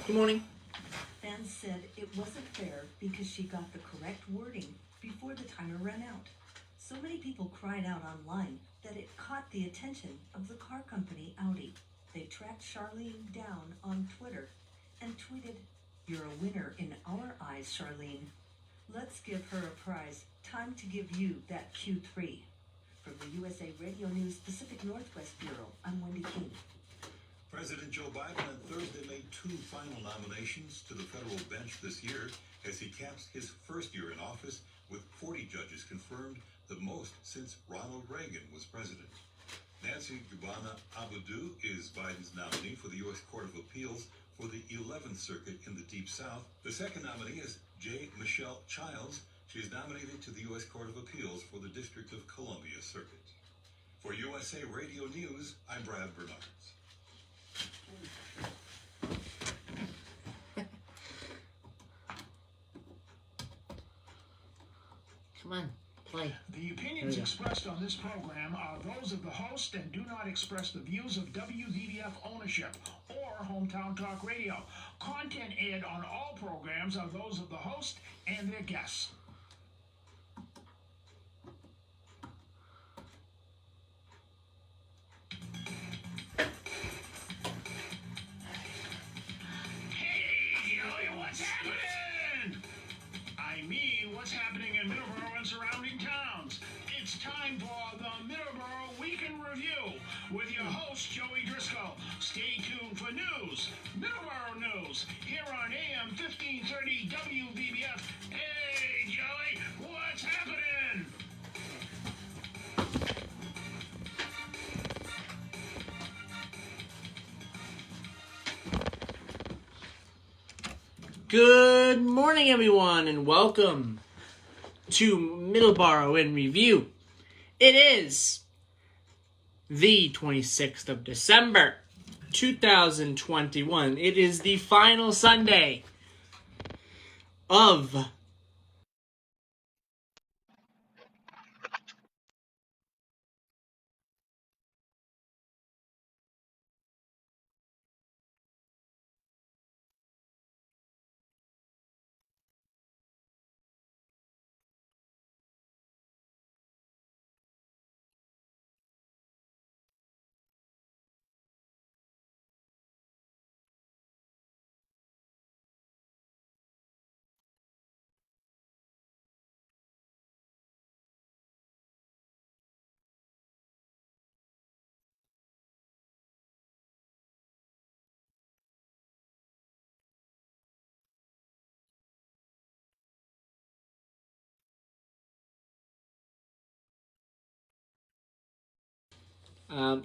Good morning. Fans said it wasn't fair because she got the correct wording before the timer ran out. So many people cried out online that it caught the attention of the car company Audi. They tracked Charlene down on Twitter and tweeted, "You're a winner in our eyes, Charlene. Let's give her a prize. Time to give you that Q3." From the USA Radio News Pacific Northwest Bureau, I'm Wendy King. President Joe Biden on Thursday made 2 final nominations to the federal bench this year as he caps his first year in office with 40 judges confirmed, the most since Ronald Reagan was president. Nancy Gubana Abadou is Biden's nominee for the U.S. Court of Appeals for the 11th Circuit in the Deep South. The second nominee is J. Michelle Childs. She is nominated to the U.S. Court of Appeals for the District of Columbia Circuit. For USA Radio News, I'm Brad Bernards. Come on, play. The opinions expressed on this program are those of the host and do not express the views of WVBF ownership or Hometown Talk Radio. Content aired on all programs are those of the host and their guests. Hey, what's happening? I mean, what's happening in Middleboro and surrounding towns? It's time for the Middleboro Week in Review with your host, Joey Driscoll. Stay tuned for news, Middleboro news, here on AM 1530 WVBF. Hey, Joey, what's happening? Good morning, everyone, and welcome to Middleboro in Review. It is the 26th of December, 2021. It is the final Sunday of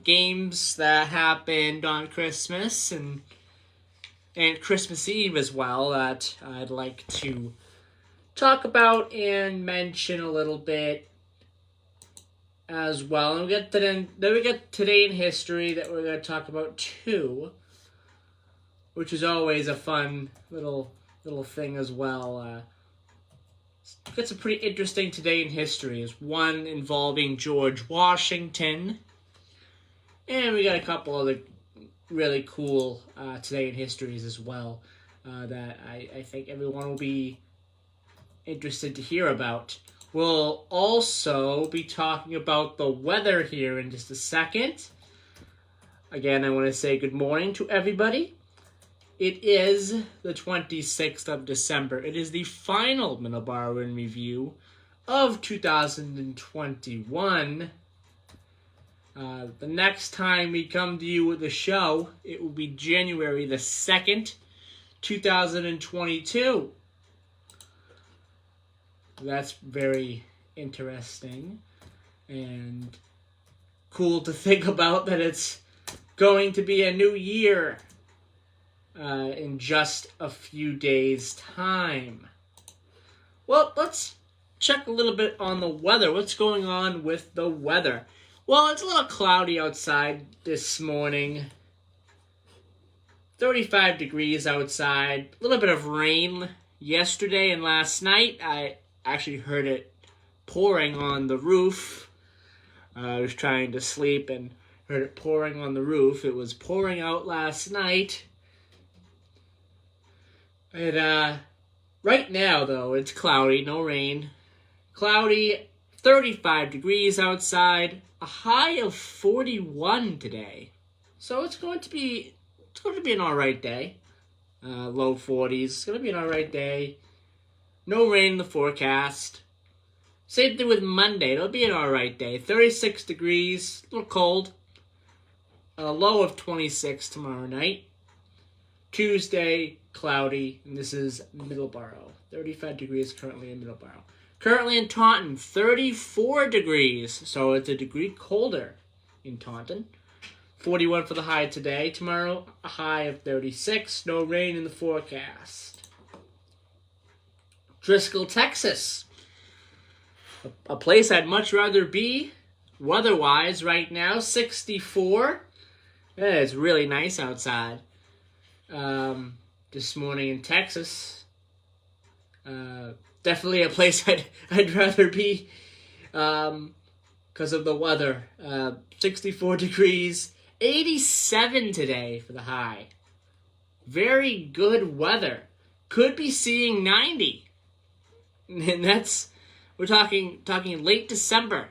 games that happened on Christmas and Christmas Eve as well that I'd like to talk about and mention a little bit as well. And then we get Today in History that we're going to talk about too, which is always a fun little thing as well. Got some pretty interesting Today in History. Is one involving George Washington. And we got a couple other really cool Today in Histories as well that I think everyone will be interested to hear about. We'll also be talking about the weather here in just a second. Again, I want to say good morning to everybody. It is the 26th of December. It is the final Middleboro in Review of 2021. The next time we come to you with a show, it will be January the 2nd, 2022. That's very interesting and cool to think about that it's going to be a new year in just a few days' time. Well, let's check a little bit on the weather. What's going on with the weather? Well, it's a little cloudy outside this morning. 35 degrees outside. A little bit of rain yesterday and last night. I actually heard it pouring on the roof. I was trying to sleep and heard it pouring on the roof. It was pouring out last night. And right now, though, it's cloudy, no rain. Cloudy, 35 degrees outside, a high of 41 today. So it's going to be an alright day. Low 40s. It's going to be an alright day. No rain in the forecast. Same thing with Monday. It'll be an alright day. 36 degrees. A little cold. A low of 26 tomorrow night. Tuesday, cloudy. And this is Middleboro. 35 degrees currently in Middleboro. Currently in Taunton, 34 degrees. So it's a degree colder in Taunton. 41 for the high today. Tomorrow, a high of 36. No rain in the forecast. Driscoll, Texas. A place I'd much rather be, weather-wise, right now. 64. It's really nice outside. This morning in Texas. Definitely a place I'd rather be because of the weather. 64 degrees. 87 today for the high. Very good weather. Could be seeing 90. And we're talking late December.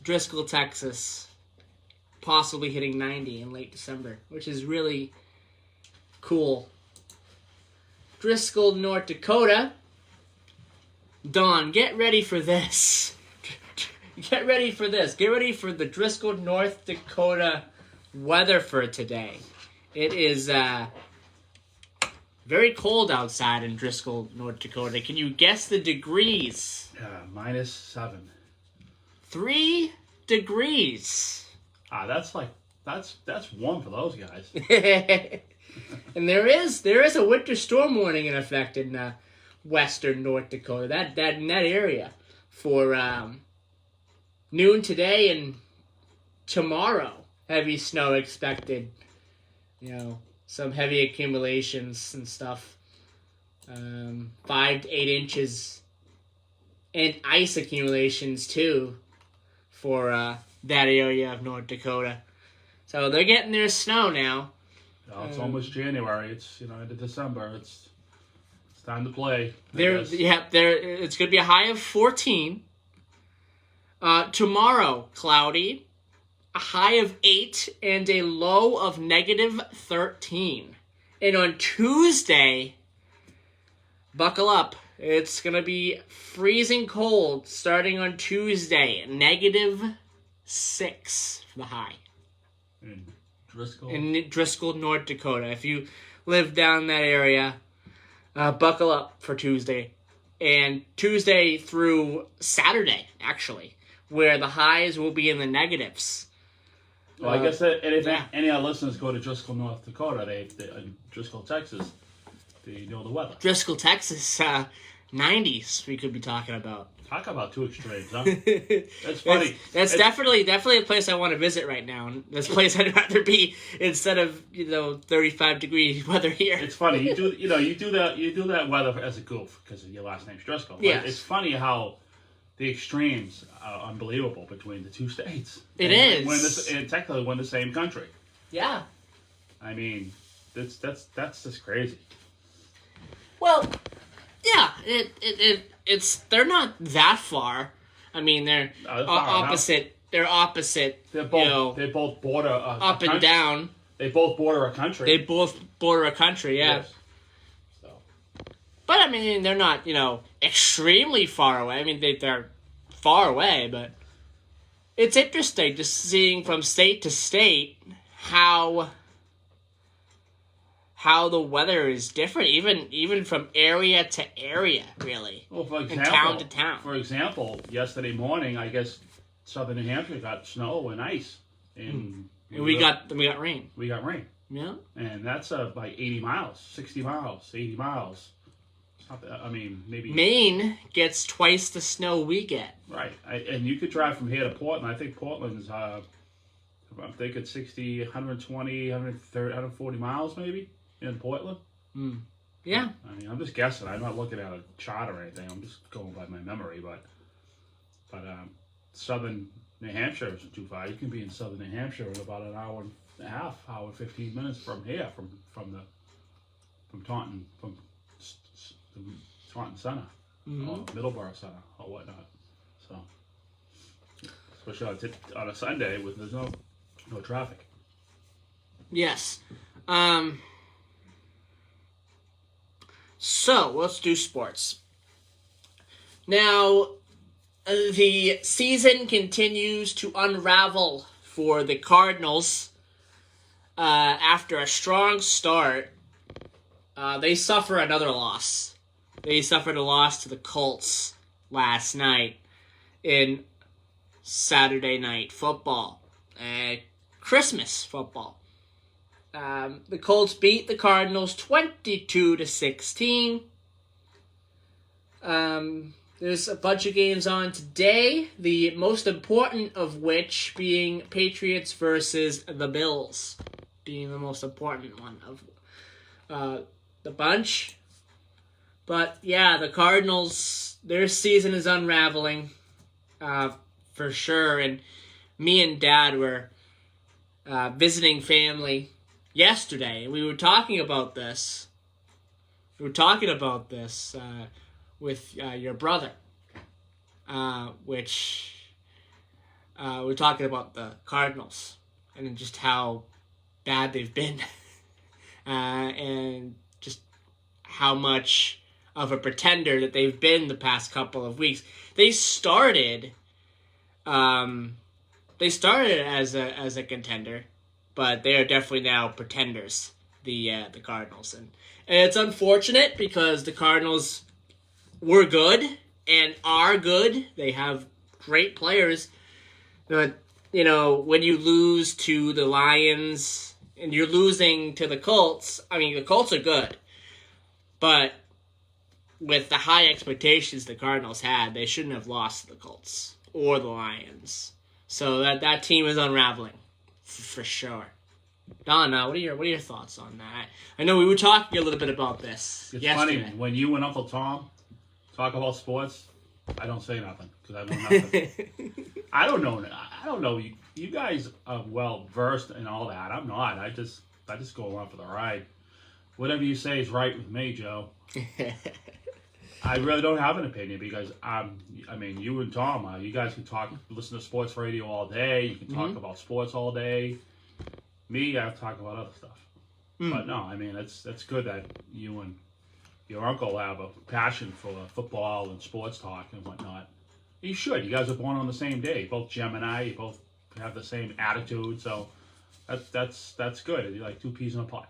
Driscoll, Texas. Possibly hitting 90 in late December, which is really cool. Driscoll, North Dakota. Dawn, get ready for this. Get ready for this. Get ready for the Driscoll, North Dakota weather for today. It is very cold outside in Driscoll, North Dakota. Can you guess the degrees? -7. 3 degrees. That's warm for those guys. And there is a winter storm warning in effect in western North Dakota. That in that area for noon today and tomorrow. Heavy snow expected. Some heavy accumulations and stuff. 5 to 8 inches. And ice accumulations too for that area of North Dakota. So they're getting their snow now. It's almost January. It's into December. It's time to play. It's going to be a high of 14. Tomorrow, cloudy, a high of 8 and a low of -13. And on Tuesday, buckle up. It's going to be freezing cold starting on Tuesday, -6 for the high. In Driscoll, North Dakota. If you live down in that area, buckle up for Tuesday. And Tuesday through Saturday, actually, where the highs will be in the negatives. Well, I guess that if any of our listeners go to Driscoll, North Dakota, Driscoll, Texas, they know the weather. Driscoll, Texas, 90s we could be talking about. Talk about two extremes, huh? That's funny. That's definitely a place I want to visit right now. And this place I'd rather be instead of 35 degree weather here. It's funny you do that weather as a goof because your last name's Driscoll. Yeah. It's funny how the extremes are unbelievable between the two states. It is. And technically we're in the same country. Yeah. I mean, that's just crazy. Well, yeah, it's they're not that far. I mean, they're opposite. They're opposite. They're both border up and down. They both border a country. They both border a country. Yeah. Yes. So. But I mean, they're not extremely far away. I mean, they're far away, but it's interesting just seeing from state to state how the weather is different, even from area to area, really. Well, for example, and town to town. For example, yesterday morning, I guess southern New Hampshire got snow and ice, and we got rain. We got rain. Yeah. And that's like 80 miles, 60 miles, 80 miles. It's not that, I mean, maybe Maine gets twice the snow we get. Right, and you could drive from here to Portland. I think Portland's I'm thinking 60, 120, 130, 140 miles maybe. In Portland? Yeah. I mean, I'm just guessing. I'm not looking at a chart or anything. I'm just going by my memory. But southern New Hampshire isn't too far. You can be in southern New Hampshire in about an hour and a half hour, 15 minutes from here, from Taunton, the Taunton Center, or Middleboro Center, or whatnot. So, especially on a Sunday with there's no traffic. Yes. So let's do sports. Now, the season continues to unravel for the Cardinals. After a strong start, they suffer another loss. They suffered a loss to the Colts last night in Saturday night football, Christmas football. The Colts beat the Cardinals 22-16. There's a bunch of games on today, the most important of which being Patriots versus the Bills, being the most important one of the bunch. But yeah, the Cardinals, their season is unraveling for sure. And me and Dad were visiting family yesterday. We were talking about this. With your brother, which we're talking about the Cardinals and just how bad they've been, and just how much of a pretender that they've been the past couple of weeks. They started as a contender, but they are definitely now pretenders. The Cardinals, and it's unfortunate because the Cardinals were good and are good. They have great players. But, when you lose to the Lions and you're losing to the Colts, I mean, the Colts are good. But with the high expectations the Cardinals had, they shouldn't have lost to the Colts or the Lions. So that team is unraveling, for sure. Donna, what are your thoughts on that? I know we were talking a little bit about this yesterday. Funny, when you and Uncle Tom talk about sports, I don't say nothing because I know nothing. I don't know. You guys are well versed in all that. I'm not. I just go along for the ride. Whatever you say is right with me, Joe. I really don't have an opinion because you and Tom, you guys can listen to sports radio all day. You can talk about sports all day. Me, I talk about other stuff. But no, it's good that you and your uncle have a passion for football and sports talk and whatnot. You should. You guys are born on the same day. Both Gemini. You both have the same attitude. So that's good. You're like two peas in a pod.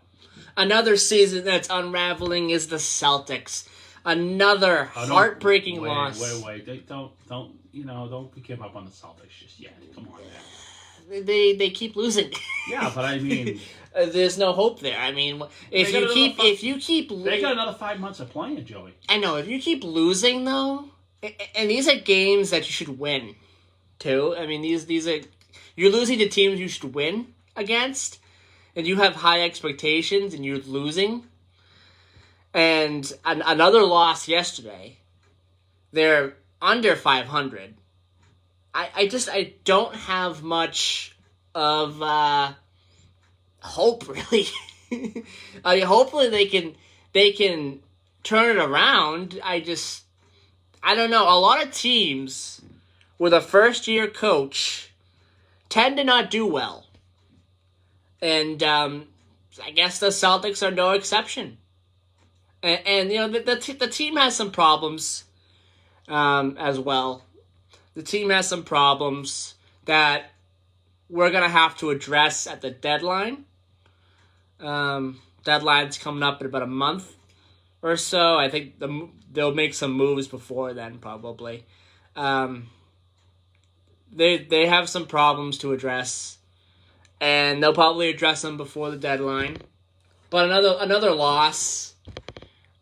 Another season that's unraveling is the Celtics. Another heartbreaking loss. Wait. Don't pick up on the Celtics just yet. Come on, man. They keep losing. Yeah, but I mean, there's no hope there. I mean, if you keep they got another 5 months of playing, Joey. I know. If you keep losing though, and these are games that you should win, too. I mean, these are you're losing to teams you should win against, and you have high expectations, and you're losing. And another loss yesterday. They're under 500. I don't have much of hope, really. I mean, hopefully they can turn it around. I don't know. A lot of teams with a first-year coach tend to not do well. And I guess the Celtics are no exception. And the team has some problems as well. The team has some problems that we're going to have to address at the deadline. Deadline's coming up in about a month or so. I think they'll make some moves before then, probably. They have some problems to address, and they'll probably address them before the deadline. But another loss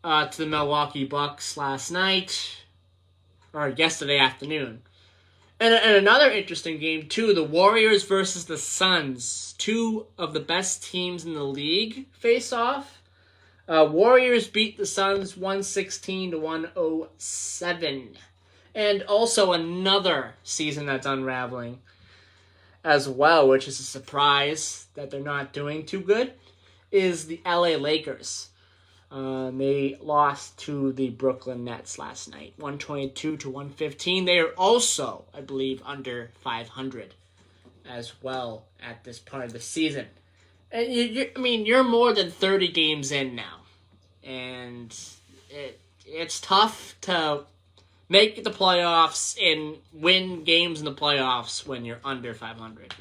to the Milwaukee Bucks last night, or yesterday afternoon. And another interesting game, too, the Warriors versus the Suns. Two of the best teams in the league face off. Warriors beat the Suns 116-107. And also another season that's unraveling. as well, which is a surprise that they're not doing too good, is the LA Lakers. They lost to the Brooklyn Nets last night, 122-115. They are also, I believe, under 500 as well at this part of the season. And you're more than 30 games in now, and it's tough to make the playoffs and win games in the playoffs when you're under 500.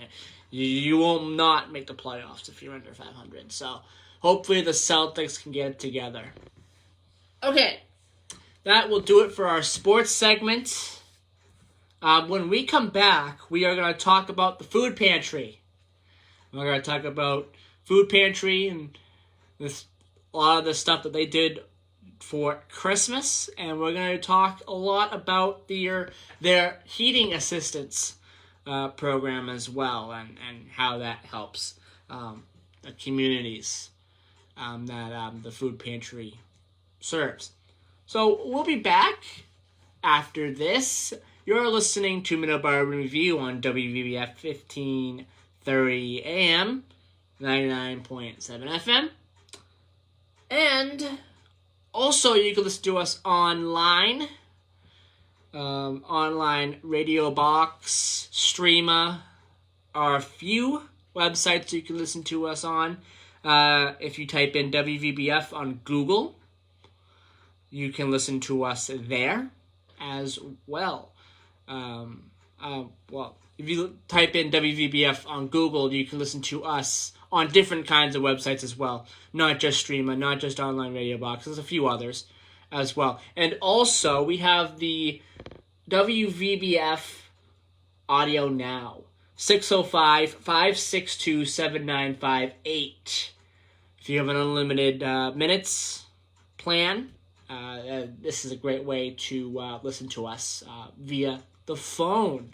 You will not make the playoffs if you're under 500. So hopefully the Celtics can get it together. Okay, that will do it for our sports segment. When we come back, we are going to talk about the food pantry. We're going to talk about food pantry and a lot of the stuff that they did for Christmas, and we're going to talk a lot about their heating assistance program as well, and how that helps the communities that the food pantry serves. So we'll be back after this. You're listening to Middleboro Review on WVBF 1530 AM, 99.7 FM, and also you can listen to us online, online Radio Box, Streama, are a few websites you can listen to us on. If you type in WVBF on Google, you can listen to us there as well. If you type in WVBF on Google, you can listen to us on different kinds of websites as well. Not just Streama, not just online Radio Box. There's a few others as well. And also, we have the WVBF Audio Now. 605-562-7958. If you have an unlimited minutes plan, this is a great way to listen to us via the phone.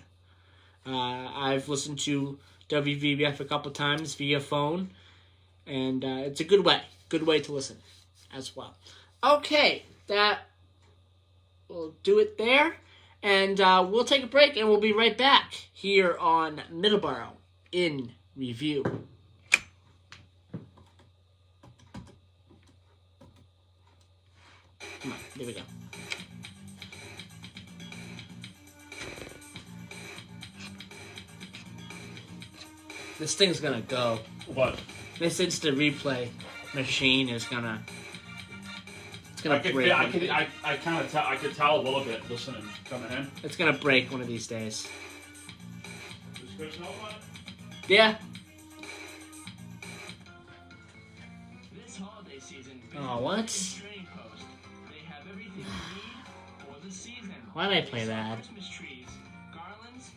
I've listened to WVBF a couple times via phone, and it's a good way to listen as well. Okay, that will do it there, and we'll take a break, and we'll be right back here on Middleboro in Review. Come on, there we go. This thing's gonna go. What? This instant replay machine is gonna. It's gonna break. I kind of tell. I could tell a little bit listening coming in. It's gonna break one of these days. Does Chris know about it? Yeah. This holiday season, Oh, what? Trading Post. They have everything you need for the season. Why did I play that? Christmas trees, garlands,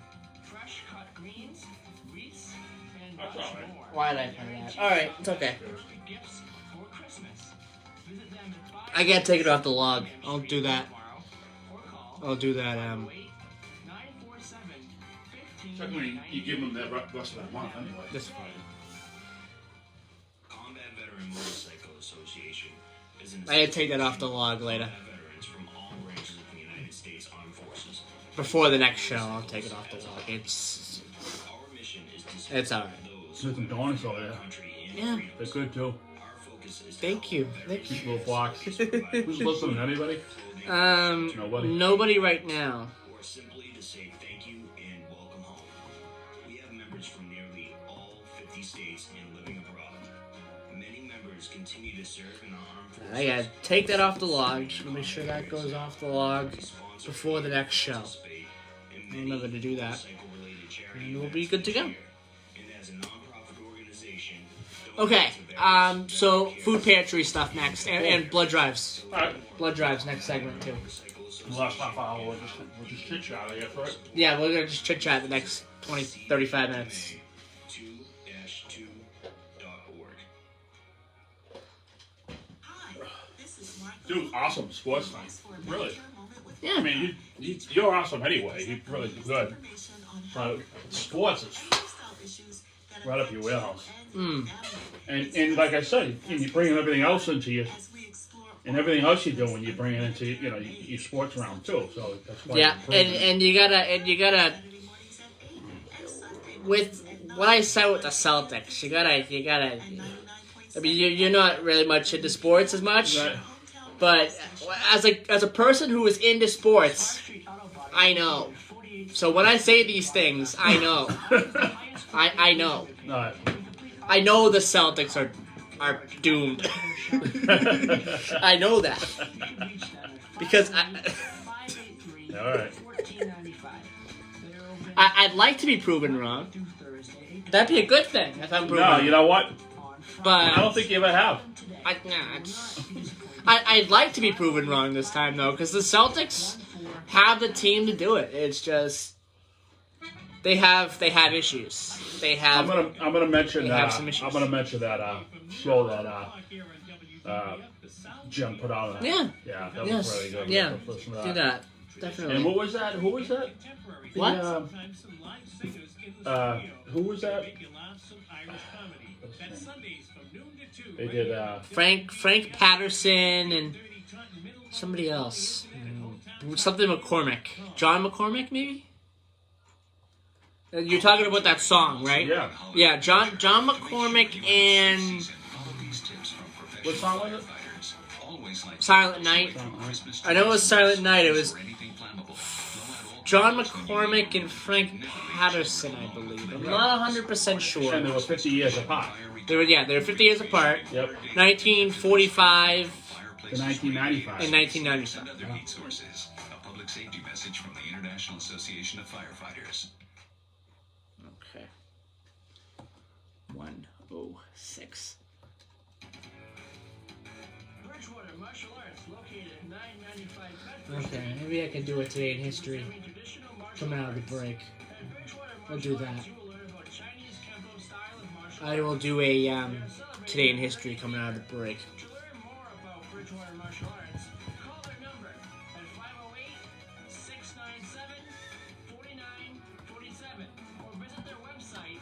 fresh cut greens, wreaths, and That's much all right. more. Why did I play that? Alright, it's okay. Perfect gifts for Christmas. Visit them at 5 I gotta take it off the log. I'll do that. tomorrow, or call I'll do that. 947-1599. Technically, you give them the rest of that month anyway. This is fine. Combat Veteran Motorcycle Association is an I gotta take that off the log later. combat veterans from all branches of the United States Armed Forces. Before the next show, I'll take it off the log. It's Our mission is to It's support alright. those There's some donuts over there. country and Yeah. freedom. They're good too. Our focus is to Thank help you. veterans Thank you. Cute little box. Who's listening? Anybody? Nobody. Nobody right now. or simply to say thank you and welcome home. We have members from nearly all 50 states and living abroad. Many members continue to serve in the armed forces. I gotta take that off the log. Just make sure that goes off the log before the next show. Remember to do that. And we'll be good to go. Okay, so food pantry stuff next, and blood drives. Alright. Blood drives next segment too. The last half hour, we'll just chit chat, I guess, right? Yeah, we're gonna just chit chat the next 20, 35 minutes. 2-2.org. Dude, awesome sports night. Really. Yeah, I mean, you're awesome anyway. You're really good. But sports is right up your wheelhouse. And like I said, you bring everything else into you, and everything else you do when you bring it into your sports round too. So that's why. yeah, and you gotta with what I said with the Celtics, you gotta. I mean, you're not really much into sports as much, Right. but as a person who is into sports, I know. So when I say these things, I know. I know. All right. I know the Celtics are doomed. I know that because All right. I'd like to be proven wrong. That'd be a good thing if I'm proven No, wrong. you know what? But I don't think you ever have. I'd like to be proven wrong this time though, because the Celtics have the team to do it. It's just they have issues. They have. I'm gonna mention They that. have some issues. I'm gonna mention that show that Jim put out. Yeah. Yeah, that Yes. was really good. Yeah. Listen to Do that. Definitely. And what was that? Who was that? What? Who was that? They did. Frank Patterson and somebody else. Something McCormick. John McCormick, maybe? You're talking about that song, right? Yeah. Yeah, John McCormick and What song was it? Silent Night. I know it was Silent Night. It was John McCormick and Frank Patterson, I believe. I'm not 100% sure. And they were 50 years apart. They were 50 years apart. Yep. 1945 To 1995. and 1995. Other news sources. A public safety message from the International Association of Firefighters. Okay. 106. Bridgewater Martial Arts, located at 995 Bedford Okay, Street. maybe I can do it today in history. Traditional martial Coming out of the break. At Bridgewater I'll do Martial that. Arts, you will learn about Chinese Kempo style of martial I will do a today in history coming out of the break. To learn more about Bridgewater Martial Arts, call their number at 508-697-4947 or visit their website,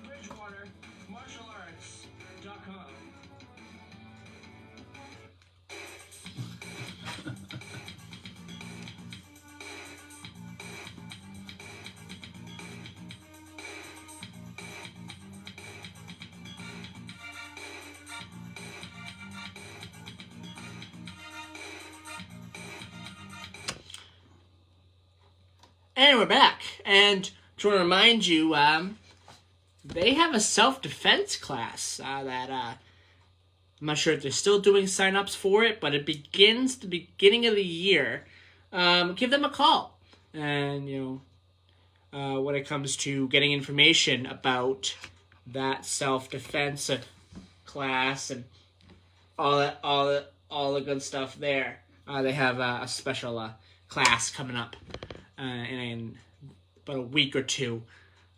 bridgewatermartialarts.com. And we're back. And to remind you, they have a self-defense class that I'm not sure if they're still doing sign-ups for it, but it begins the beginning of the year. Give them a call. And, when it comes to getting information about that self-defense class and all the good stuff there, they have a special class coming up in about a week or two.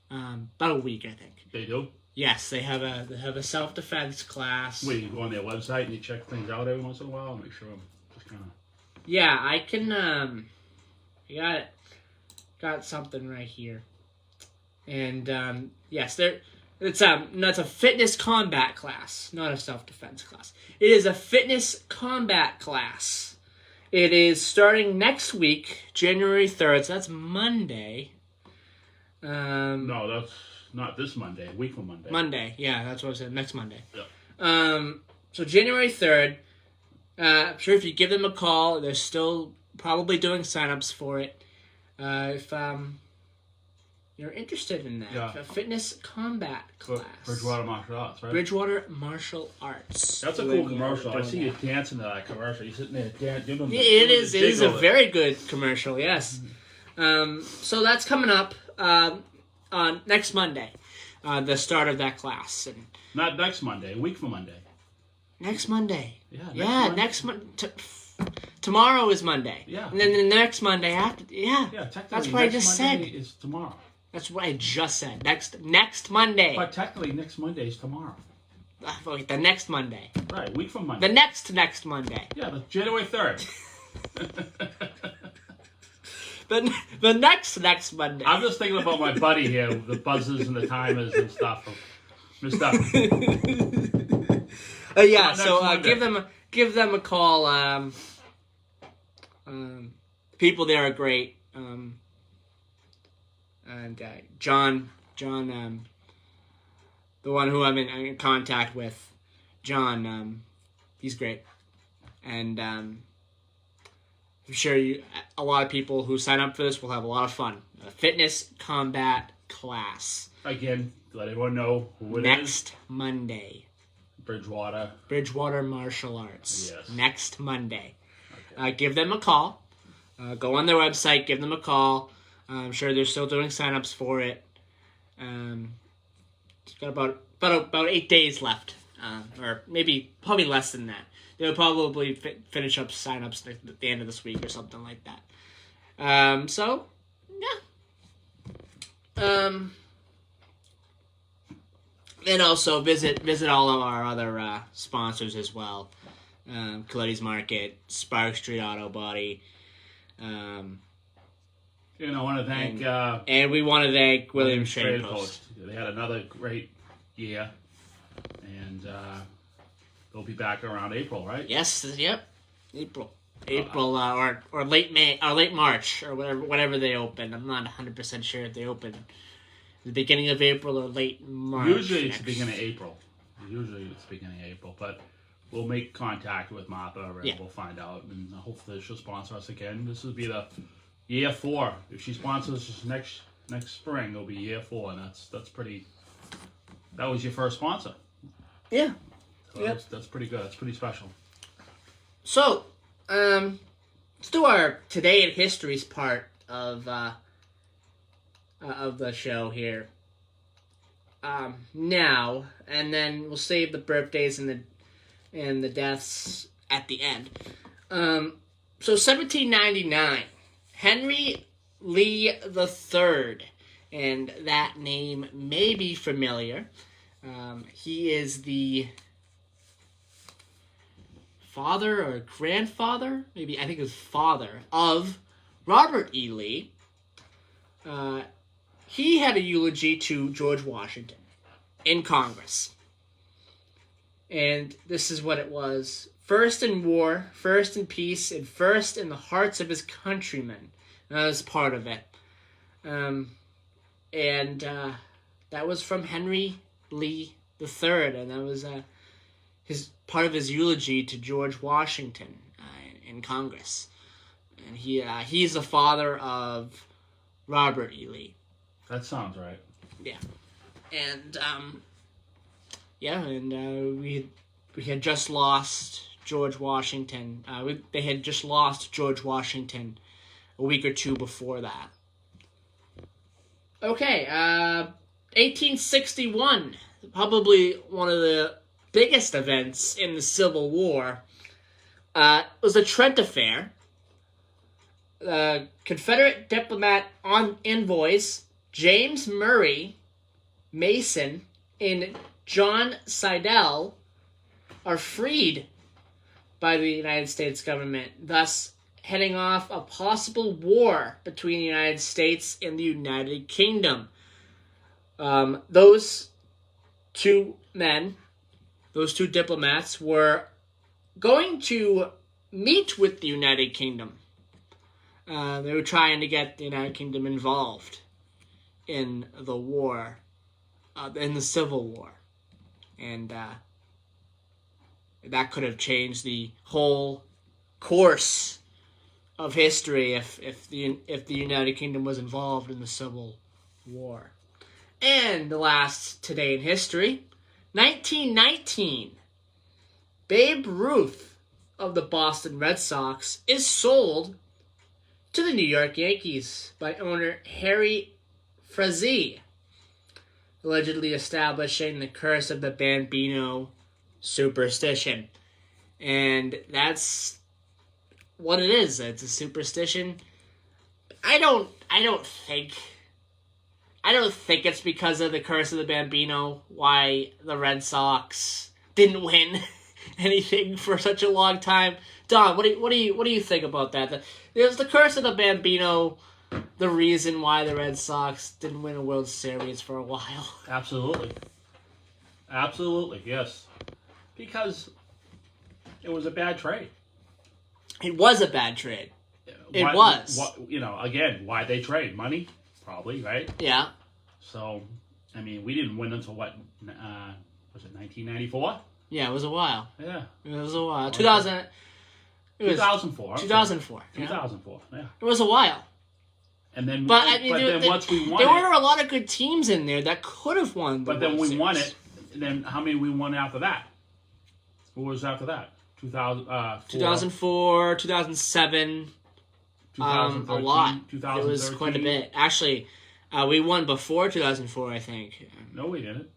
About a week, I think. They do? Yes, they have a self-defense class. Wait, you go on their website and you check things out every once in a while? Make sure I'm just kind of... Yeah, I can, I got something right here. And, yes, it's a fitness combat class, not a self-defense class. It is a fitness combat class. It is starting next week, January 3rd, so that's Monday. No, that's not this Monday, a week from Monday. Monday, yeah, that's what I said, next Monday. Yeah. So January 3rd, I'm sure if you give them a call, they're still probably doing sign-ups for it. If you're interested in that, Yeah. a fitness combat class. Bridgewater Martial Arts, right? Bridgewater Martial Arts. That's a Doing- cool commercial. I doing see you that. dancing to that commercial. You're sitting there dancing. Yeah, it is a very good commercial, yes. So that's coming up on next Monday, the start of that class. And Not next Monday, a week from Monday. next Monday. Yeah, Next Monday. Tomorrow is Monday. Yeah. And then the next Monday after. Yeah. Yeah, technically, That's what I next just Monday said. is tomorrow. That's what I just said. Next Monday. But technically, next Monday is tomorrow. Wait, the next Monday. Right, a week from Monday. The next Monday. Yeah, the January 3rd. The next Monday. I'm just thinking about my buddy here, the buzzers and the timers and stuff. Mr. Yeah, next so Monday. give them a call. People there are great. And John the one who I'm in contact with, John, he's great. And I'm sure a lot of people who sign up for this will have a lot of fun. A fitness combat class. Again, let everyone know who it is. Next Monday. Bridgewater Martial Arts. Yes. Next Monday. Okay. Give them a call. Go on their website, give them a call. I'm sure they're still doing sign-ups for it. It's got about 8 days left, or probably less than that. They'll probably finish up sign-ups at the end of this week or something like that. So, yeah. And also visit all of our other sponsors as well. Coletti's Market, Spark Street Auto Body. I want to thank... and we want to thank Williams Trade Post. Post. They had another great year. And they'll be back around April, right? Yes, yep. April, or late May, or late March, or whatever they open. I'm not 100% sure if they open the beginning of April or late March. Usually it's the beginning of April. But we'll make contact with Martha and we'll find out, and hopefully she'll sponsor us again. This will be the year 4. If she sponsors us next spring, it'll be year 4, and that's pretty. That was your first sponsor. Yeah. So that's pretty good. That's pretty special. So, let's do our Today in History's part of the show here. Now, and then we'll save the birthdays and the deaths at the end. So 1799, Henry Lee III, and that name may be familiar. He is the father or grandfather, I think it was father, of Robert E. Lee. He had a eulogy to George Washington in Congress. And this is what it was. First in war, first in peace, and first in the hearts of his countrymen. And that was part of it. That was from Henry Lee III, and that was part of his eulogy to George Washington in Congress. And he's the father of Robert E. Lee. That sounds right. Yeah. And we had just lost George Washington. They had just lost George Washington a week or two before that. Okay, 1861, probably one of the biggest events in the Civil War, was the Trent Affair. Confederate diplomat envoys James Murray Mason and John Slidell are freed by the United States government, thus heading off a possible war between the United States and the United Kingdom. Those two diplomats, were going to meet with the United Kingdom. They were trying to get the United Kingdom involved in the war, in the Civil War. And that could have changed the whole course of history if the United Kingdom was involved in the Civil War. And the last Today in History, 1919. Babe Ruth of the Boston Red Sox is sold to the New York Yankees by owner Harry Frazee, allegedly establishing the curse of the Bambino superstition. And that's what it is. It's a superstition. I don't think it's because of the curse of the Bambino why the Red Sox didn't win anything for such a long time. Don, what do you think about that? Is the curse of the Bambino the reason why the Red Sox didn't win a World Series for a while? Absolutely, yes. Because it was a bad trade. It was a bad trade. Again, why they trade? Money, probably, right? Yeah. So, I mean, we didn't win until what? Was it 1994? Yeah, it was a while. Yeah. It was a while. Okay. 2000. It was 2004. 2004. Yeah. 2004. Yeah. It was a while. And then, But I mean, then once we won there it, were a lot of good teams in there that could have won. But then we won it. And then how many we won after that? What was after that? 2004, 2007. A 2013, lot. It 2013. was quite a bit. Actually, we won before 2004, I think. No, we didn't.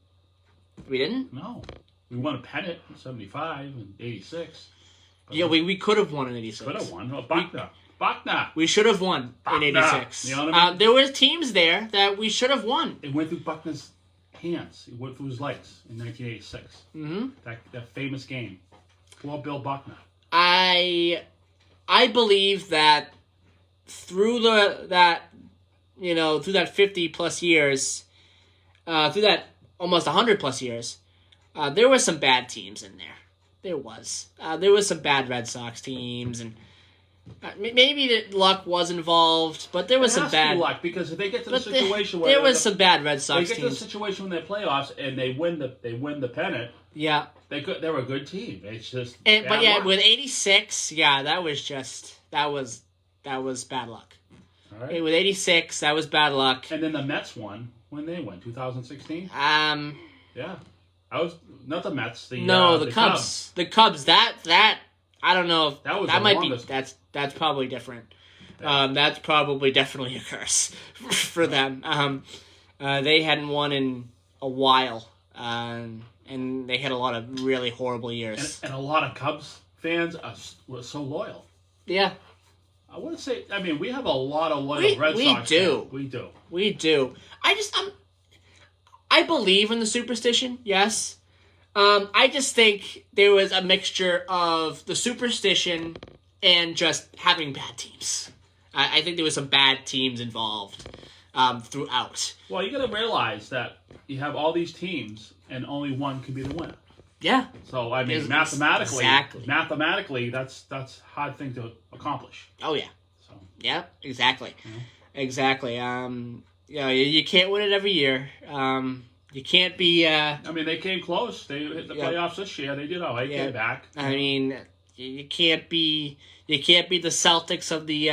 We didn't? No. We won a pennant in 75 and 86. Yeah, we could have won in 86. Could have won. Oh, Buckner. We should have won in 86. You know what I mean? There were teams there that we should have won. It went through Buckner's hands. It went through his legs in 1986. Mm-hmm. That famous game. Poor Bill Buckner. I believe that through that 50 plus years, through that almost 100 plus years, there were some bad teams in there. There was some bad Red Sox teams, and maybe the luck was involved, but there was some bad luck because if they get to the situation there was some bad Red Sox they get teams. to the situation when they're playoffs and they win the pennant. Yeah, they're a good team. It's just but yeah, luck. with 86, yeah, that was bad luck. All right. With 86, that was bad luck. And then the Mets won when they won 2016. Yeah, I was not the Mets. The Cubs. The Cubs. That I don't know. If, that was that the might longest. be. That's probably different. That's probably definitely a curse for them. They hadn't won in a while, and they had a lot of really horrible years. And a lot of Cubs fans were so loyal. Yeah. I wouldn't say. I mean, we have a lot of loyal Red Sox fans. We do. I believe in the superstition. Yes. I just think there was a mixture of the superstition and just having bad teams. I think there was some bad teams involved throughout. Well, you got to realize that you have all these teams, and only one can be the winner. Yeah. So I mean, mathematically, that's a hard thing to accomplish. Oh yeah. So. Yeah. Exactly. Exactly. You can't win it every year. You can't be. I mean, they came close. They hit the playoffs this year. They did all right. Came back. I mean, you can't be the Celtics of the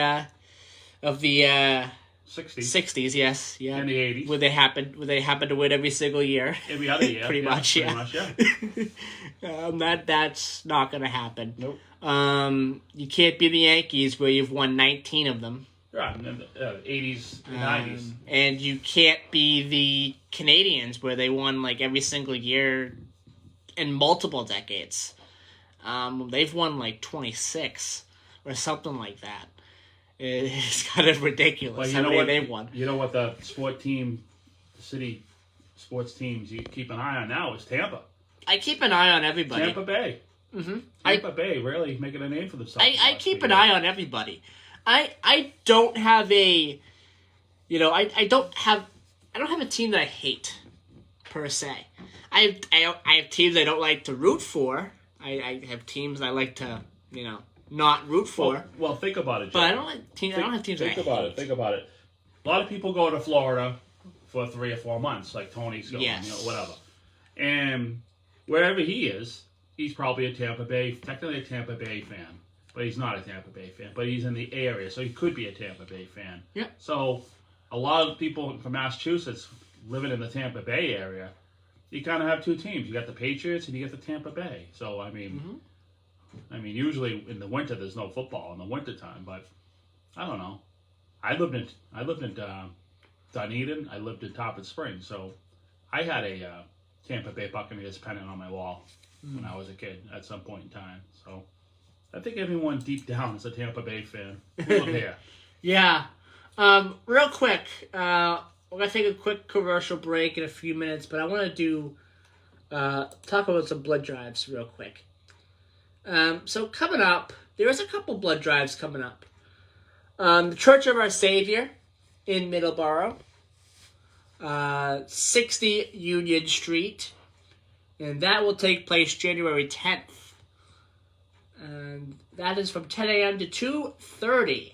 60s. Yes, yeah. And the 80s. Would they happen to win every single year? Every other year. pretty much. That's not going to happen. Nope. You can't be the Yankees where you've won 19 of them. Right, and then the 80s and 90s. And you can't be the Canadians where they won like every single year in multiple decades. They've won like 26 or something like that. It's kind of ridiculous how many they've won. You know what the city sports teams you keep an eye on now is Tampa. I keep an eye on everybody. Tampa Bay. Mm-hmm. Tampa Bay really making a name for themselves. I keep an eye on everybody. I don't have a, I don't have a team that I hate, per se. I have teams I don't like to root for. I have teams I like to, not root for. Well, think about it, Joe. But I don't have teams I hate. Think about it. A lot of people go to Florida for 3 or 4 months, like Tony's going, whatever. And wherever he is, he's probably technically a Tampa Bay fan. But he's not a Tampa Bay fan. But he's in the area, so he could be a Tampa Bay fan. Yeah. So a lot of people from Massachusetts living in the Tampa Bay area, you kind of have two teams. You got the Patriots and you got the Tampa Bay. So I mean, usually in the winter there's no football in the wintertime. But I don't know. I lived in Dunedin. I lived in Tarpon Springs. So I had a Tampa Bay Buccaneers pennant on my wall when I was a kid at some point in time. So. I think everyone deep down is a Tampa Bay fan. Here. Yeah. Real quick, we're going to take a quick commercial break in a few minutes, but I want to talk about some blood drives real quick. So coming up, there's a couple blood drives coming up. The Church of Our Savior in Middleboro, 60 Union Street, and that will take place January 10th. And that is from 10 a.m. to 2:30,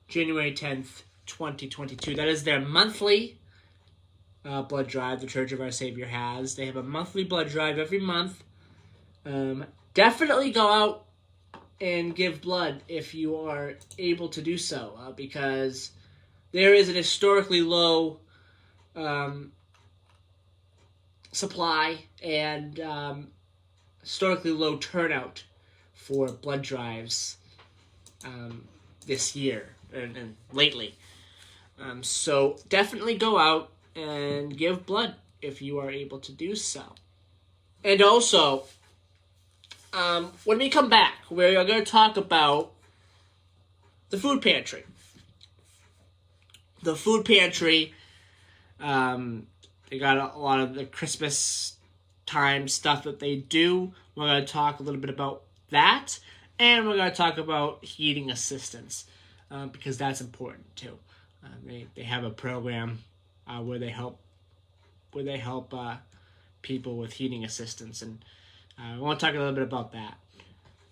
January 10th, 2022. That is their monthly blood drive the Church of Our Savior has. They have a monthly blood drive every month. Definitely go out and give blood if you are able to do so, because there is an historically low supply and historically low turnout for blood drives this year and lately. So definitely go out and give blood if you are able to do so. And also, when we come back, we're going to talk about the food pantry. The food pantry, they got a lot of the Christmas time stuff that they do. We're going to talk a little bit about that, and we're going to talk about heating assistance, because that's important too. They have a program where they help people with heating assistance, and I want to talk a little bit about that.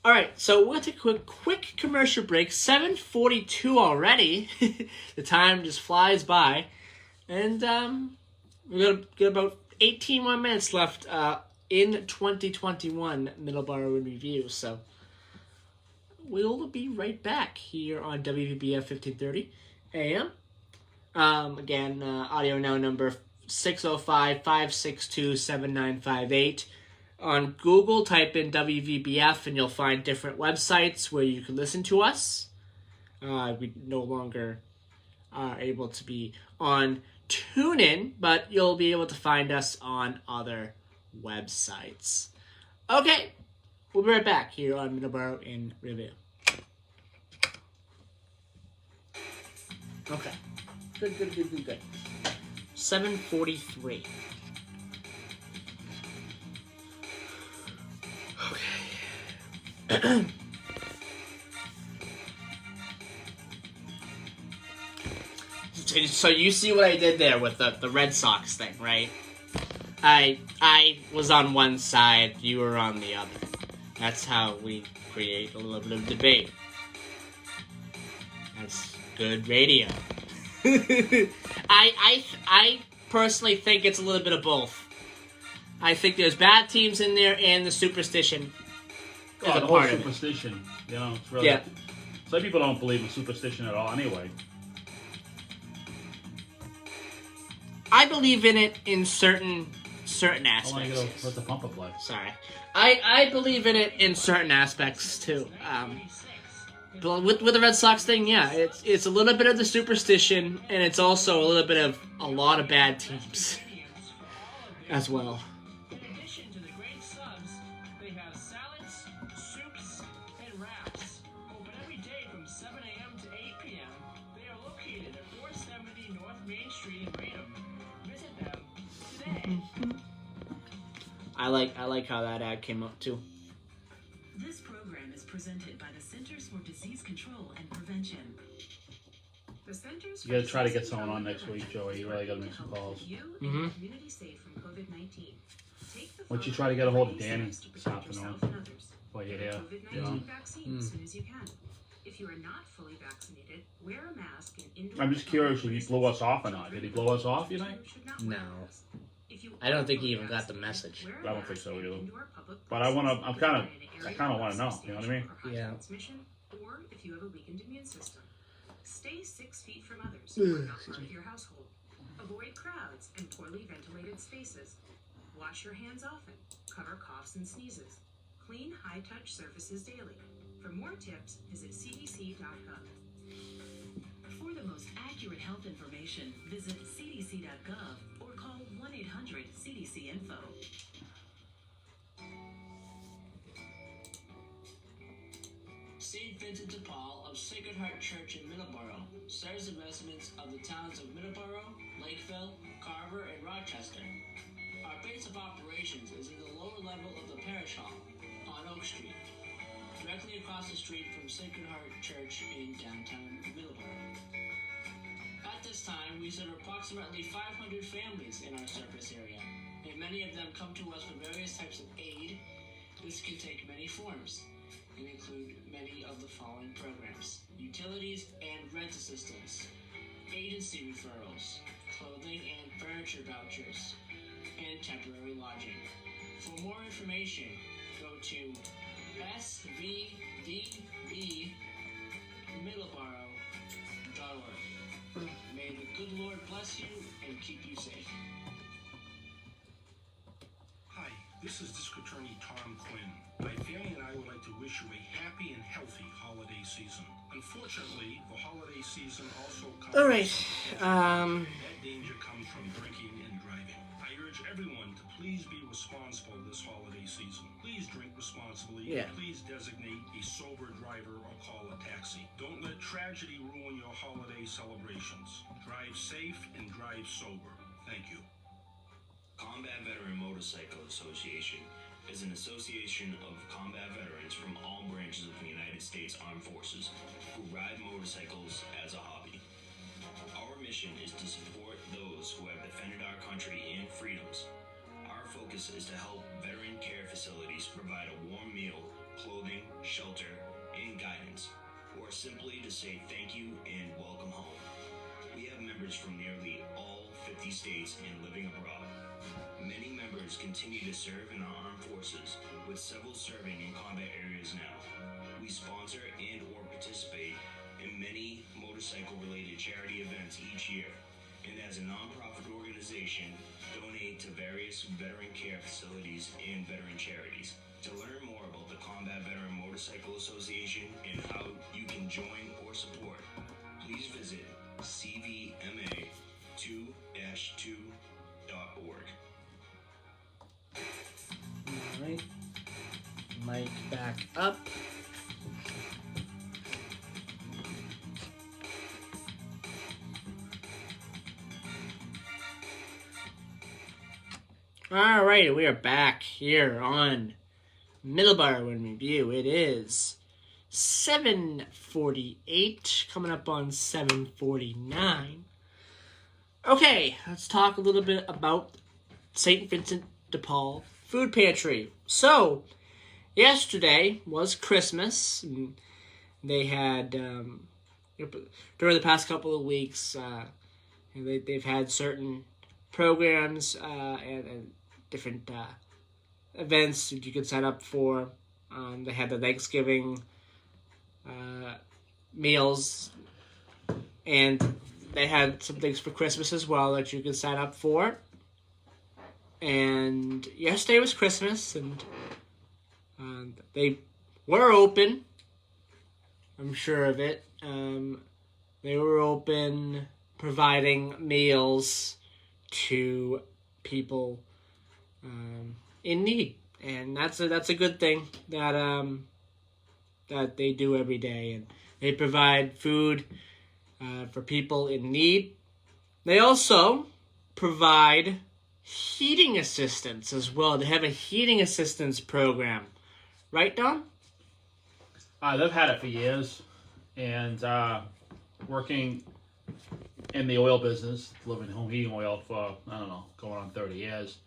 All right, so we're going to take a quick commercial break. 7:42 already. The time just flies by, and we're going to get about 18 more minutes left in 2021 Middleboro in Review. So we'll be right back here on WVBF 1530 AM. Again, audio now number 605-562-7958. On Google, type in WVBF and you'll find different websites where you can listen to us. We no longer are able to be on TuneIn, but you'll be able to find us on other websites. Okay, we'll be right back here on Middleboro in Review. Okay. Good. 7:43. Okay. So you see what I did there with the Red Sox thing, right? I was on one side, you were on the other. That's how we create a little bit of debate. That's good radio. I personally think it's a little bit of both. I think there's bad teams in there and the superstition. Oh, the whole superstition. You know, it's really. Yeah. Some people don't believe in superstition at all anyway. I believe in it in certain aspects. I want to let the pump play. Sorry. I believe in it in certain aspects too. But with the Red Sox thing, yeah, it's a little bit of the superstition, and it's also a little bit of a lot of bad teams as well. In addition to the great subs, they have salads, soups, and wraps. Open every day from 7 a.m. to 8 p.m. They are located at 470 North Main Street in Raynham. Visit them today. I like how that ad came up too. This program is presented by the Centers for Disease Control and Prevention. The Centers. You gotta try to get someone on next week, Joey. You really gotta make some calls. Mm-hmm. Once you try to get a hold of Danny this afternoon, while you're here, you know. Vaccine as soon as you can. If you are not fully vaccinated, wear a mask and indoor. I'm just curious if he blew us off or not. Did he blow us off, you think? No. I don't think he even got the message. I don't think so either. But I kind of want to know. You know what I mean? Yeah. Or if you have a weakened immune system, stay 6 feet from others who are not part of your household. Avoid crowds and poorly ventilated spaces. Wash your hands often. Cover coughs and sneezes. Clean high-touch surfaces daily. For more tips, visit cdc.gov. For the most accurate health information, visit cdc.gov or call 1-800-CDC-INFO. St. Vincent de Paul of Sacred Heart Church in Middleboro serves the residents of the towns of Middleboro, Lakeville, Carver, and Rochester. Our base of operations is in the lower level of the parish hall on Oak Street, directly across the street from Sacred Heart Church in downtown Middleboro. At this time, we serve approximately 500 families in our service area, and many of them come to us for various types of aid. This can take many forms and include many of the following programs: utilities and rent assistance, agency referrals, clothing and furniture vouchers, and temporary lodging. For more information, go to svbmiddleboro.org. May the good Lord bless you and keep you safe. Hi, this is District Attorney Tom Quinn. My family and I would like to wish you a happy and healthy holiday season. Unfortunately, the holiday season also comes All right. that danger comes from drinking and driving. I urge everyone to please be responsible this holiday season. Please drink responsibly. Yeah. Please designate a sober driver or call a taxi. Don't let tragedy ruin your holiday celebrations. Drive safe and drive sober. Thank you. Combat Veteran Motorcycle Association is an association of combat veterans from all branches of the United States Armed Forces who ride motorcycles as a hobby. Our mission is to support those who have defended our country and freedoms. Our focus is to help veteran care facilities provide a warm meal, clothing, shelter, and guidance, or simply to say thank you and welcome home. We have members from nearly all 50 states and living abroad. Many members continue to serve in our armed forces, with several serving in combat areas now. We sponsor and or participate in many motorcycle-related charity events each year, and as a nonprofit organization, donate to various veteran care facilities and veteran charities. To learn more about the Combat Veteran Motorcycle Association and how you can join or support, please visit cvma2-2.org. Alright. Mic back up. Alright, we are back here on Middleboro in Review. It is 7:48, coming up on 7:49. Okay, let's talk a little bit about St. Vincent de Paul Food Pantry. So, yesterday was Christmas, and they had, during the past couple of weeks, they've had certain programs and different events that you could sign up for. They had the Thanksgiving meals, and they had some things for Christmas as well that you could sign up for. And yesterday was Christmas, and they were open. I'm sure of it. They were open, providing meals to people in need, and that's a good thing that they do every day, and they provide food for people in need. They also provide heating assistance as well. They have a heating assistance program, right, Don? They've had it for years, and working in the oil business, living home heating oil for, going on 30 years.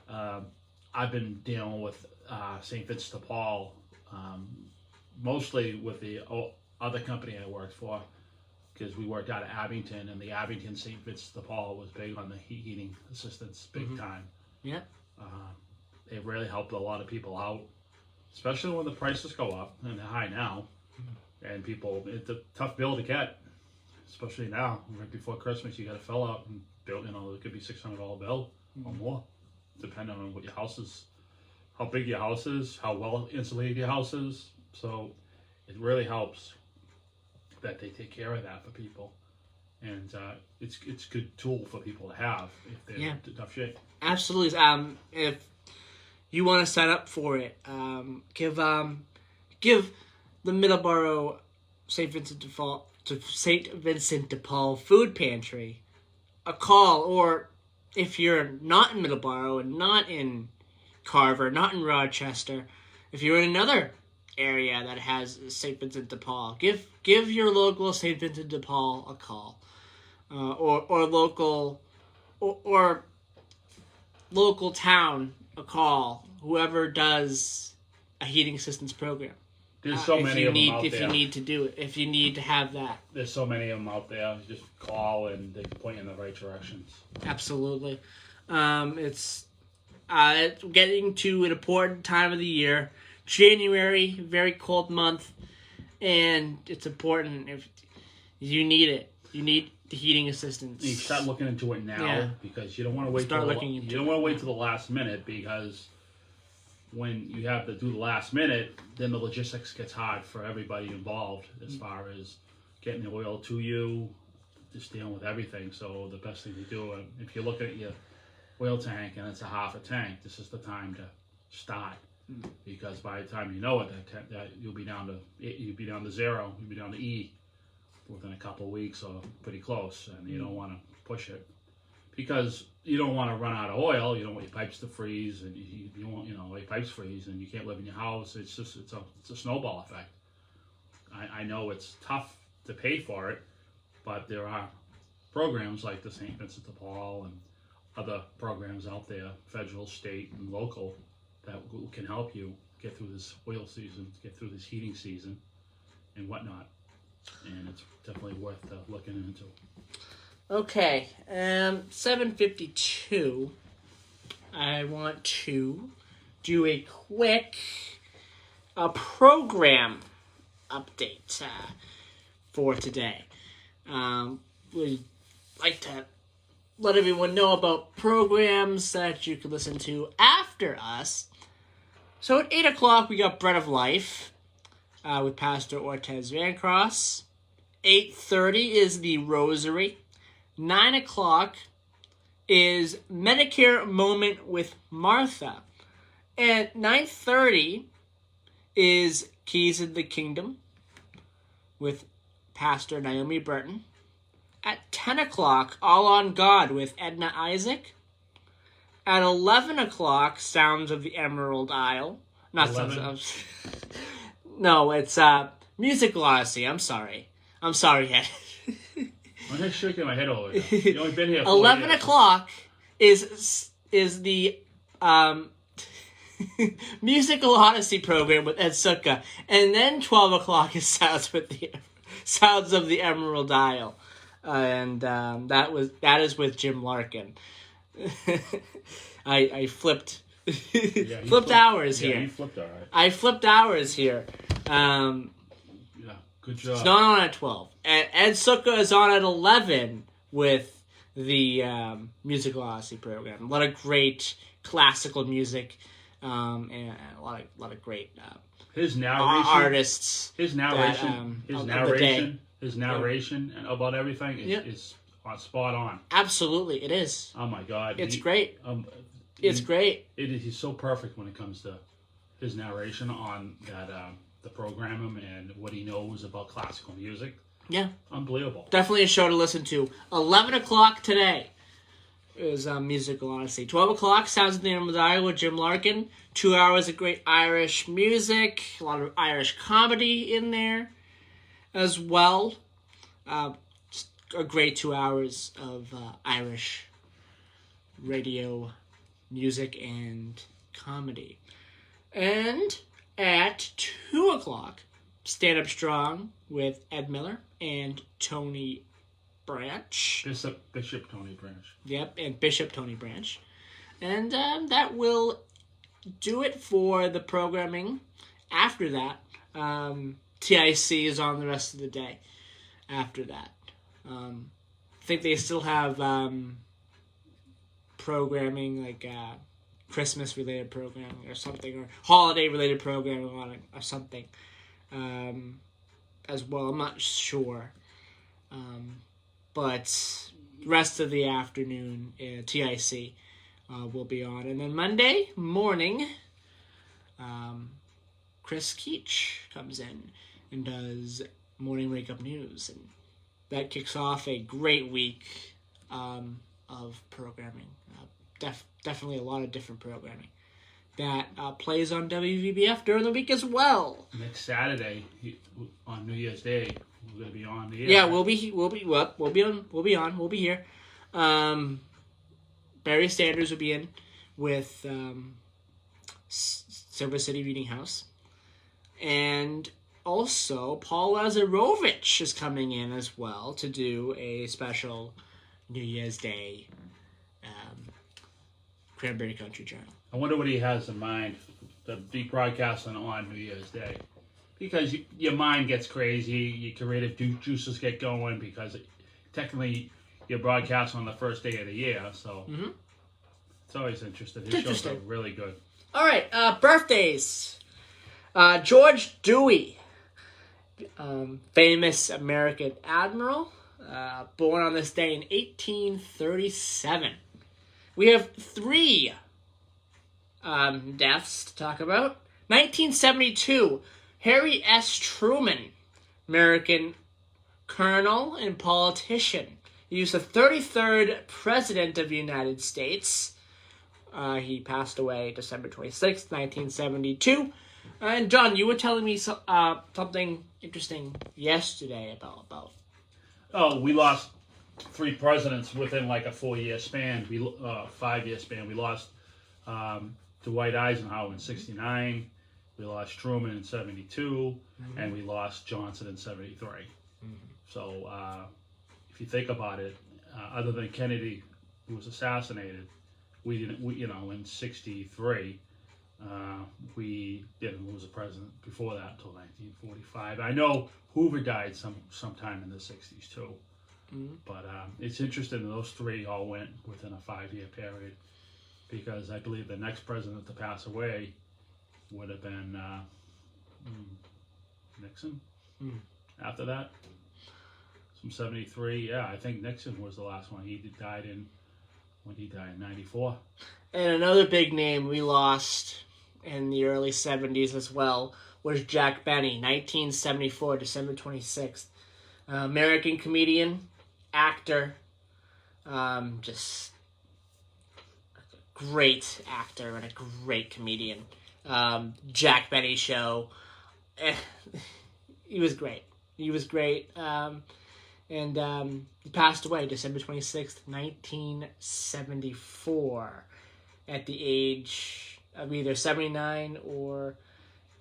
I've been dealing with St. Vincent de Paul, mostly with the other company I worked for, because we worked out of Abington, and the Abington St. Vincent de Paul was big on the heating assistance, big time. Yeah. They really helped a lot of people out, especially when the prices go up, and they're high now, and it's a tough bill to get, especially now, right before Christmas. You got to fill up, and it could be $600 bill or more, depending on what your house is, how big your house is, how well insulated your house is. So it really helps that they take care of that for people, and it's a good tool for people to have if they're in tough shape. Absolutely. If you want to sign up for it, give the Middleboro St. Vincent de Paul Food Pantry a call, or if you're not in Middleboro and not in Carver, not in Rochester, if you're in another area that has St. Vincent de Paul, give your local St. Vincent de Paul a call, or local town a call, whoever does a heating assistance program. There's so many of them out there. If you need to do it, if you need to have that. There's so many of them out there. Just call and they can point you in the right directions. Absolutely. It's getting to an important time of the year. January, very cold month, and it's important. If you need it, you need the heating assistance. You start looking into it now because you don't want to wait. You don't want to wait till the last minute, because when you have to do the last minute, then the logistics gets hard for everybody involved as far as getting the oil to you, just dealing with everything. So the best thing to do, if you're looking at your oil tank and it's a half a tank, this is the time to start, because by the time you know it, that you'll be down to zero, you'll be down to E within a couple of weeks or pretty close, and you don't want to push it because you don't want to run out of oil. You don't want your pipes to freeze, and you want your pipes freeze, and you can't live in your house. It's a snowball effect. I know it's tough to pay for it, but there are programs like the St. Vincent de Paul and other programs out there, federal, state, and local, that can help you get through this oil season, get through this heating season, and whatnot. And it's definitely worth looking into. Okay, 7:52. I want to do a quick program update for today. We'd like to let everyone know about programs that you can listen to after us. So at 8 o'clock, we got Bread of Life with Pastor Ortez Vancross. 8:30 is the Rosary. 9 o'clock is Medicare Moment with Martha. At 9:30 is Keys of the Kingdom with Pastor Naomi Burton. At 10 o'clock, All on God with Edna Isaac. At 11 o'clock, Sounds of the Emerald Isle. Not 11. Sounds of... No, it's Musical Odyssey. I'm sorry, Ed. I'm just shaking my head over here. You've only been here 11 years. o'clock is the Musical Odyssey program with Ed Sutka, and then 12 o'clock is Sounds of the Emerald Isle, and that is with Jim Larkin. I flipped hours here. Yeah, you flipped all right. I flipped hours here. Good job. It's not on at 12. Ed Sutka is on at 11 with the Musical Odyssey program. A lot of great classical music, and a lot of great his narration, artists. His narration and about everything is spot on. Absolutely, it is. Oh my God, it's great. It's great. He's so perfect when it comes to his narration on that. The program and what he knows about classical music. Yeah. Unbelievable. Definitely a show to listen to. 11 o'clock today is Musical Odyssey. 12 o'clock, Sounds of the Emerald Isle with Jim Larkin. 2 hours of great Irish music. A lot of Irish comedy in there as well. Just a great 2 hours of Irish radio music and comedy. And at 2 o'clock, Stand Up Strong with Ed Miller and Tony Branch. Bishop Tony Branch. Yep, and Bishop Tony Branch. And that will do it for the programming. After that, TIC is on the rest of the day after that. I think they still have programming like... Christmas-related programming or something, or holiday-related programming on it, or something, as well. I'm not sure. But rest of the afternoon, TIC will be on. And then Monday morning, Chris Keach comes in and does Morning Wake Up News. And that kicks off a great week of programming. Definitely a lot of different programming that plays on WVBF during the week as well. Next Saturday on New Year's Day, we're gonna be on the air. Yeah, we'll be here. Barry Sanders will be in with Silver City Reading House. And also, Paul Lazarovich is coming in as well to do a special New Year's Day Cranberry Country Journal. I wonder what he has in mind to be broadcasting on New Year's Day. Because your mind gets crazy, your creative juices get going, because technically you're broadcasting on the first day of the year, so it's always interesting. His shows are really good. All right, birthdays. George Dewey, famous American admiral, born on this day in 1837. We have 3 deaths to talk about. 1972, Harry S. Truman, American colonel and politician. He was the 33rd president of the United States. He passed away December 26th, 1972. And John, you were telling me something interesting yesterday about. Oh, we lost 3 presidents within like a 4-year span. 5-year span. We lost Dwight Eisenhower in '69. We lost Truman in '72, and we lost Johnson in '73. So if you think about it, other than Kennedy, who was assassinated, in '63. We didn't lose a president before that until 1945. I know Hoover died sometime in the 60s too. But it's interesting that those 3 all went within a 5-year period, because I believe the next president to pass away would have been Nixon. After that, from '73, I think Nixon was the last one. He died in '94. And another big name we lost in the early 70s as well was Jack Benny, 1974, December 26th. American comedian, actor, just a great actor and a great comedian. Jack Benny show, he was great. He passed away December 26th, 1974, at the age of either 79 or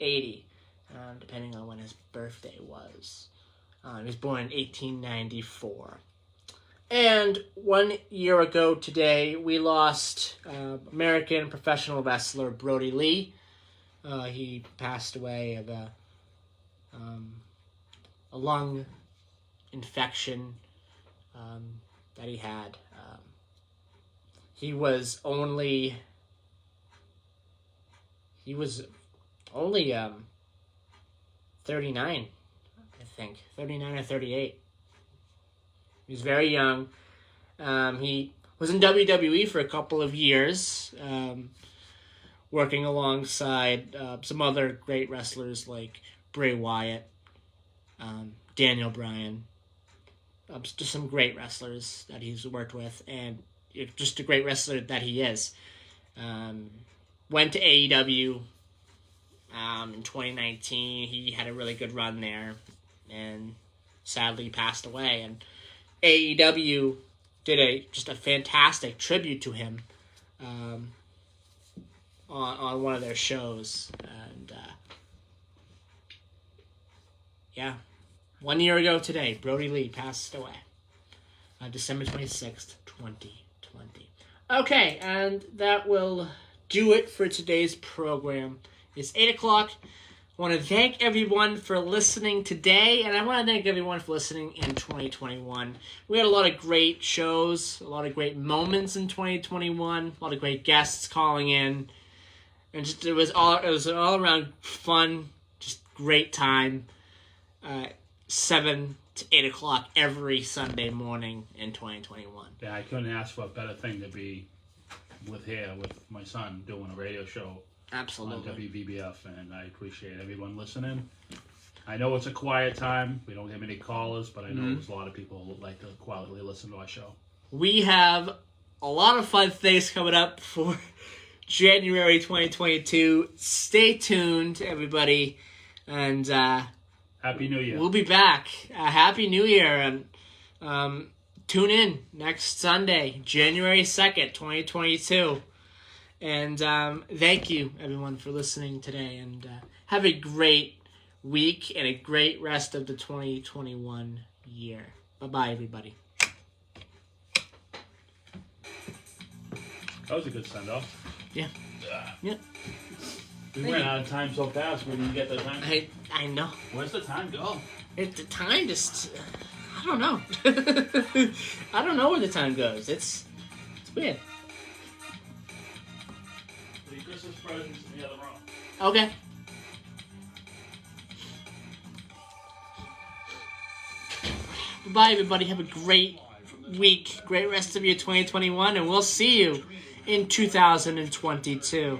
80, depending on when his birthday was. He was born in 1894. And 1 year ago today, we lost American professional wrestler Brodie Lee. He passed away of a lung infection that he had. He was only 39, I think. 39 or 38. He was very young. He was in WWE for a couple of years, working alongside some other great wrestlers like Bray Wyatt, Daniel Bryan, just some great wrestlers that he's worked with, and just a great wrestler that he is. Went to AEW in 2019. He had a really good run there, and sadly passed away. And AEW did just a fantastic tribute to him on one of their shows. And 1 year ago today, Brodie Lee passed away. December 26th, 2020. Okay, and that will do it for today's program. It's 8 o'clock. I want to thank everyone for listening today, and I want to thank everyone for listening in 2021. We had a lot of great shows, a lot of great moments in 2021, a lot of great guests calling in, and it was an all around fun, just great time. 7 to 8 o'clock every Sunday morning in 2021. Yeah, I couldn't ask for a better thing to be with my son doing a radio show. Absolutely. On WBBF, and I appreciate everyone listening. I know it's a quiet time. We don't have many callers, but I know there's a lot of people who like to quietly listen to our show. We have a lot of fun things coming up for January 2022. Stay tuned, everybody, and Happy New Year. We'll be back. Happy New Year, and tune in next Sunday, January 2nd, 2022. And thank you, everyone, for listening today. And have a great week and a great rest of the 2021 year. Bye-bye, everybody. That was a good send-off. Yeah. Yeah. We ran out of time so fast, we didn't get the time. I know. Where's the time go? The time just... I don't know. I don't know where the time goes. It's weird. The Christmas presents in the other room. Okay. Bye, everybody. Have a great week. Great rest of your 2021, and we'll see you in 2022.